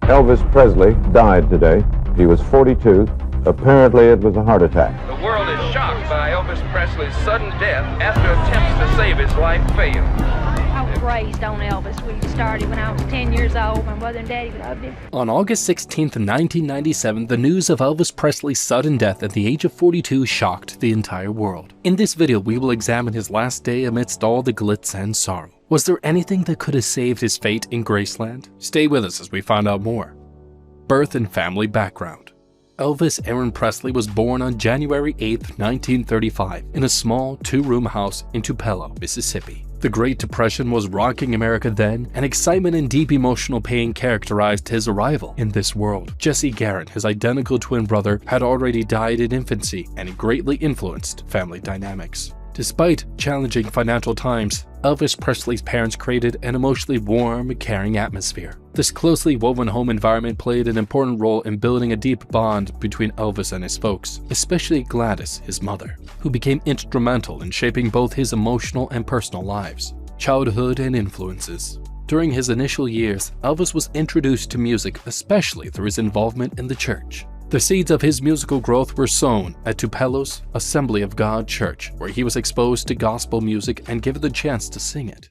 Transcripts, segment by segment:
Elvis Presley died today. He was 42. Apparently it was a heart attack. The world is shocked by Elvis Presley's sudden death after attempts to save his life failed. I was raised on Elvis. We started when I was 10 years old. My mother and daddy loved him. On August 16, 1997, the news of Elvis Presley's sudden death at the age of 42 shocked the entire world. In this video, we will examine his last day amidst all the glitz and sorrow. Was there anything that could have saved his fate in Graceland? Stay with us as we find out more. Birth and family background. Elvis Aaron Presley was born on January 8, 1935, in a small two-room house in Tupelo, Mississippi. The Great Depression was rocking America then, and excitement and deep emotional pain characterized his arrival in this world. Jesse Garrett, his identical twin brother, had already died in infancy, and it greatly influenced family dynamics. Despite challenging financial times, Elvis Presley's parents created an emotionally warm, caring atmosphere. This closely woven home environment played an important role in building a deep bond between Elvis and his folks, especially Gladys, his mother, who became instrumental in shaping both his emotional and personal lives. Childhood and influences. During his initial years, Elvis was introduced to music, especially through his involvement in the church. The seeds of his musical growth were sown at Tupelo's Assembly of God Church, where he was exposed to gospel music and given the chance to sing it.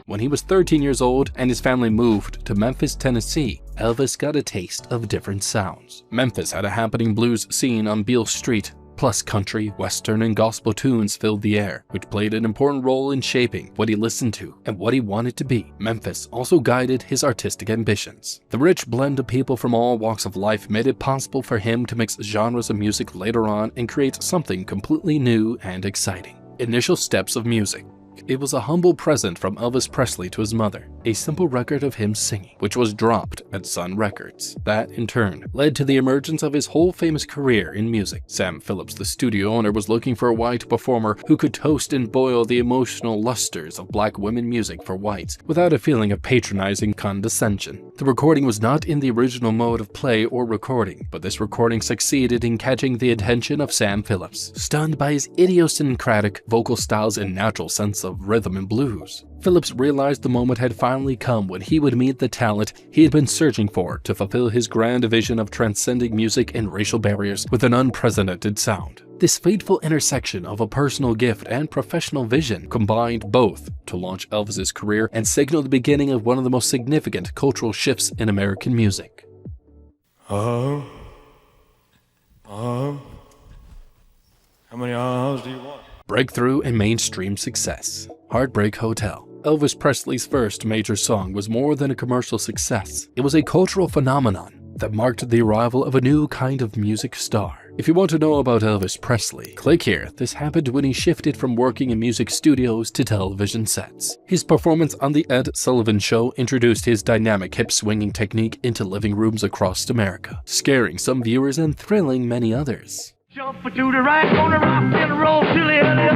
When he was 13 years old and his family moved to Memphis, Tennessee, Elvis got a taste of different sounds. Memphis had a happening blues scene on Beale Street, plus country, western, and gospel tunes filled the air, which played an important role in shaping what he listened to and what he wanted to be. Memphis also guided his artistic ambitions. The rich blend of people from all walks of life made it possible for him to mix genres of music later on and create something completely new and exciting. Initial steps of music. It was a humble present from Elvis Presley to his mother, a simple record of him singing, which was dropped at Sun Records. That, in turn, led to the emergence of his whole famous career in music. Sam Phillips, the studio owner, was looking for a white performer who could toast and boil the emotional lusters of black women music for whites without a feeling of patronizing condescension. The recording was not in the original mode of play or recording, but this recording succeeded in catching the attention of Sam Phillips, stunned by his idiosyncratic vocal styles and natural sense of rhythm and blues. Phillips realized the moment had finally come when he would meet the talent he had been searching for to fulfill his grand vision of transcending music and racial barriers with an unprecedented sound. This fateful intersection of a personal gift and professional vision combined both to launch Elvis's career and signal the beginning of one of the most significant cultural shifts in American music. How many hours do you want? Breakthrough and mainstream success. Heartbreak Hotel. Elvis Presley's first major song was more than a commercial success. It was a cultural phenomenon that marked the arrival of a new kind of music star. If you want to know about Elvis Presley, click here. This happened when he shifted from working in music studios to television sets. His performance on The Ed Sullivan Show introduced his dynamic hip-swinging technique into living rooms across America, scaring some viewers and thrilling many others. Jump to the right, gonna rock and roll till the early.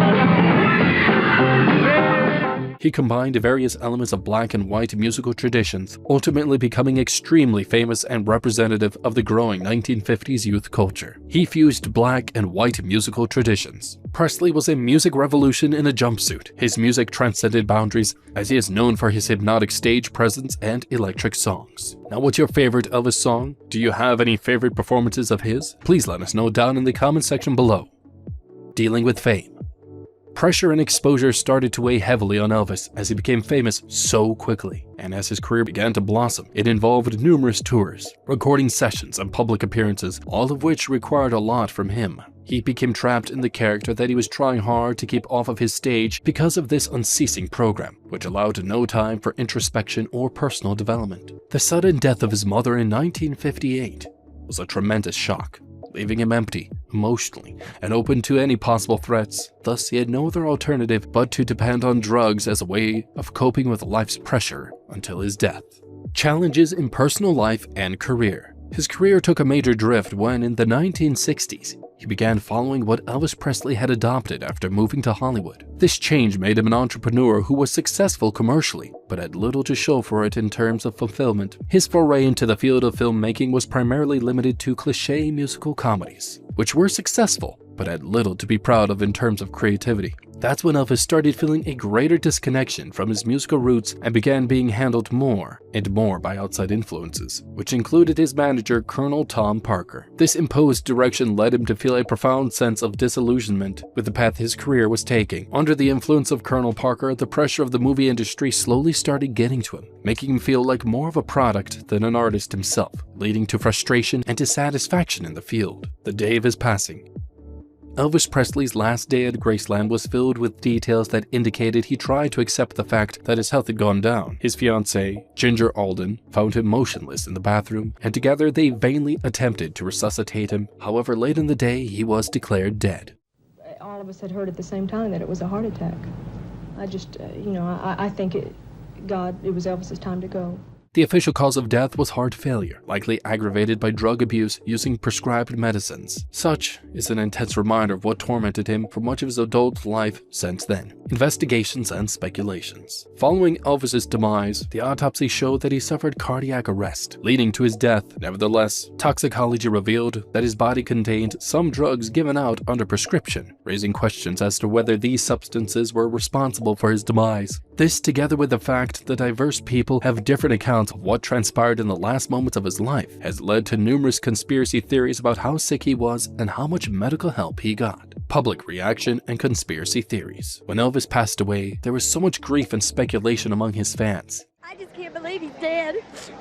He combined various elements of black and white musical traditions, ultimately becoming extremely famous and representative of the growing 1950s youth culture. He fused black and white musical traditions. Presley was a music revolution in a jumpsuit. His music transcended boundaries, as he is known for his hypnotic stage presence and electric songs. Now, what's your favorite Elvis song? Do you have any favorite performances of his? Please let us know down in the comment section below. Dealing with fame. Pressure and exposure started to weigh heavily on Elvis as he became famous so quickly, and as his career began to blossom, it involved numerous tours, recording sessions, and public appearances, all of which required a lot from him. He became trapped in the character that he was trying hard to keep off of his stage because of this unceasing program, which allowed no time for introspection or personal development. The sudden death of his mother in 1958 was a tremendous shock, leaving him empty, emotionally, and open to any possible threats. Thus, he had no other alternative but to depend on drugs as a way of coping with life's pressure until his death. Challenges in personal life and career. His career took a major drift when, in the 1960s, he began following what Elvis Presley had adopted after moving to Hollywood. This change made him an entrepreneur who was successful commercially, but had little to show for it in terms of fulfillment. His foray into the field of filmmaking was primarily limited to cliché musical comedies, which were successful, but had little to be proud of in terms of creativity. That's when Elvis started feeling a greater disconnection from his musical roots and began being handled more and more by outside influences, which included his manager, Colonel Tom Parker. This imposed direction led him to feel a profound sense of disillusionment with the path his career was taking. Under the influence of Colonel Parker, the pressure of the movie industry slowly started getting to him, making him feel like more of a product than an artist himself, leading to frustration and dissatisfaction in the field. The day of his passing. Elvis Presley's last day at Graceland was filled with details that indicated he tried to accept the fact that his health had gone down. His fiancée, Ginger Alden, found him motionless in the bathroom, and together they vainly attempted to resuscitate him. However, late in the day, he was declared dead. All of us had heard at the same time that it was a heart attack. I just, I think it was Elvis's time to go. The official cause of death was heart failure, likely aggravated by drug abuse using prescribed medicines. Such is an intense reminder of what tormented him for much of his adult life since then. Investigations and speculations. Following Elvis's demise, the autopsy showed that he suffered cardiac arrest, leading to his death. Nevertheless, toxicology revealed that his body contained some drugs given out under prescription, raising questions as to whether these substances were responsible for his demise. This, together with the fact that diverse people have different accounts of what transpired in the last moments of his life, has led to numerous conspiracy theories about how sick he was and how much medical help he got. Public reaction and conspiracy theories. When Elvis passed away, there was so much grief and speculation among his fans. I just can't believe he's dead.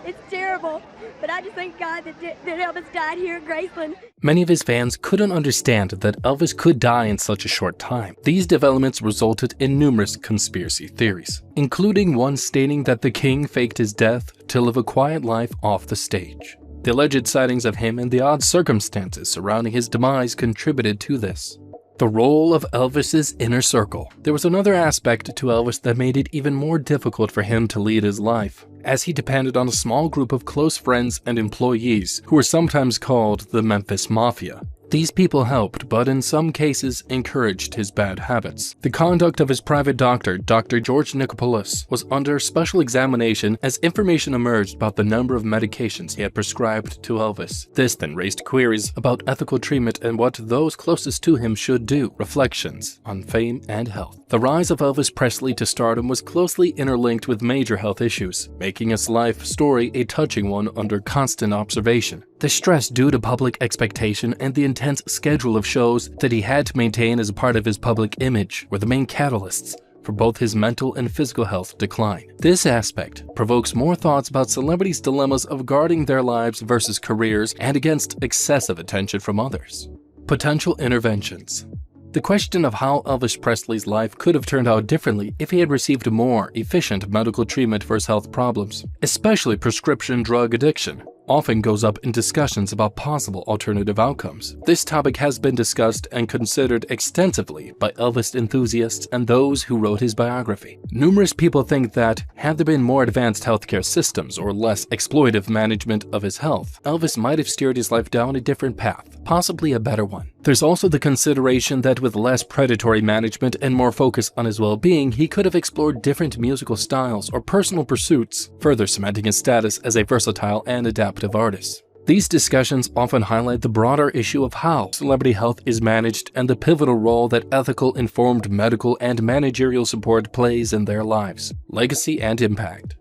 It's terrible, but I just thank God that Elvis died here at Graceland. Many of his fans couldn't understand that Elvis could die in such a short time. These developments resulted in numerous conspiracy theories, including one stating that the king faked his death to live a quiet life off the stage. The alleged sightings of him and the odd circumstances surrounding his demise contributed to this. The role of Elvis's inner circle. There was another aspect to Elvis that made it even more difficult for him to lead his life, as he depended on a small group of close friends and employees who were sometimes called the Memphis Mafia. These people helped, but in some cases encouraged his bad habits. The conduct of his private doctor, Dr. George Nicopolis, was under special examination as information emerged about the number of medications he had prescribed to Elvis. This then raised queries about ethical treatment and what those closest to him should do. Reflections on fame and health. The rise of Elvis Presley to stardom was closely interlinked with major health issues, making his life story a touching one under constant observation. The stress due to public expectation and the intense schedule of shows that he had to maintain as a part of his public image were the main catalysts for both his mental and physical health decline. This aspect provokes more thoughts about celebrities' dilemmas of guarding their lives versus careers and against excessive attention from others. Potential interventions. The question of how Elvis Presley's life could have turned out differently if he had received more efficient medical treatment for his health problems, especially prescription drug addiction, often goes up in discussions about possible alternative outcomes. This topic has been discussed and considered extensively by Elvis enthusiasts and those who wrote his biography. Numerous people think that, had there been more advanced healthcare systems or less exploitive management of his health, Elvis might have steered his life down a different path, possibly a better one. There's also the consideration that with less predatory management and more focus on his well-being, he could have explored different musical styles or personal pursuits, further cementing his status as a versatile and adaptive artist. These discussions often highlight the broader issue of how celebrity health is managed and the pivotal role that ethical, informed medical and managerial support plays in their lives. Legacy and impact.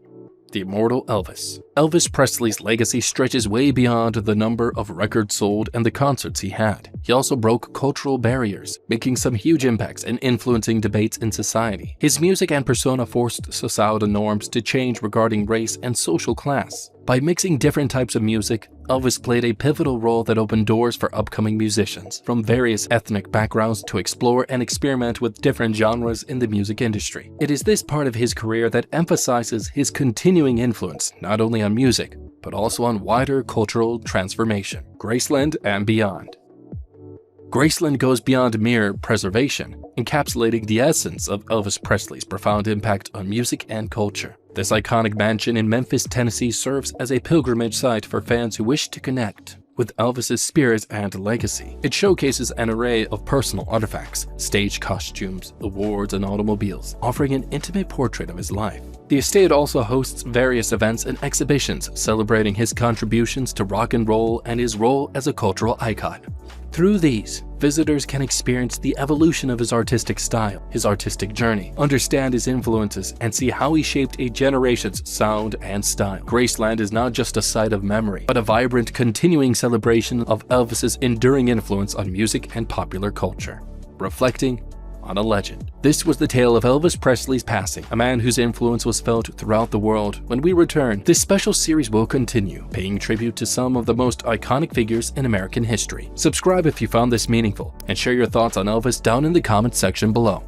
The immortal Elvis. Elvis Presley's legacy stretches way beyond the number of records sold and the concerts he had. He also broke cultural barriers, making some huge impacts and influencing debates in society. His music and persona forced societal norms to change regarding race and social class. By mixing different types of music, Elvis played a pivotal role that opened doors for upcoming musicians from various ethnic backgrounds to explore and experiment with different genres in the music industry. It is this part of his career that emphasizes his continuing influence not only on music, but also on wider cultural transformation, Graceland and beyond. Graceland goes beyond mere preservation, encapsulating the essence of Elvis Presley's profound impact on music and culture. This iconic mansion in Memphis, Tennessee serves as a pilgrimage site for fans who wish to connect with Elvis's spirit and legacy. It showcases an array of personal artifacts, stage costumes, awards, and automobiles, offering an intimate portrait of his life. The estate also hosts various events and exhibitions celebrating his contributions to rock and roll and his role as a cultural icon. Through these, visitors can experience the evolution of his artistic style, his artistic journey, understand his influences, and see how he shaped a generation's sound and style. Graceland is not just a site of memory, but a vibrant, continuing celebration of Elvis's enduring influence on music and popular culture. Reflecting on a legend. This was the tale of Elvis Presley's passing, a man whose influence was felt throughout the world. When we return, this special series will continue, paying tribute to some of the most iconic figures in American history. Subscribe if you found this meaningful, and share your thoughts on Elvis down in the comments section below.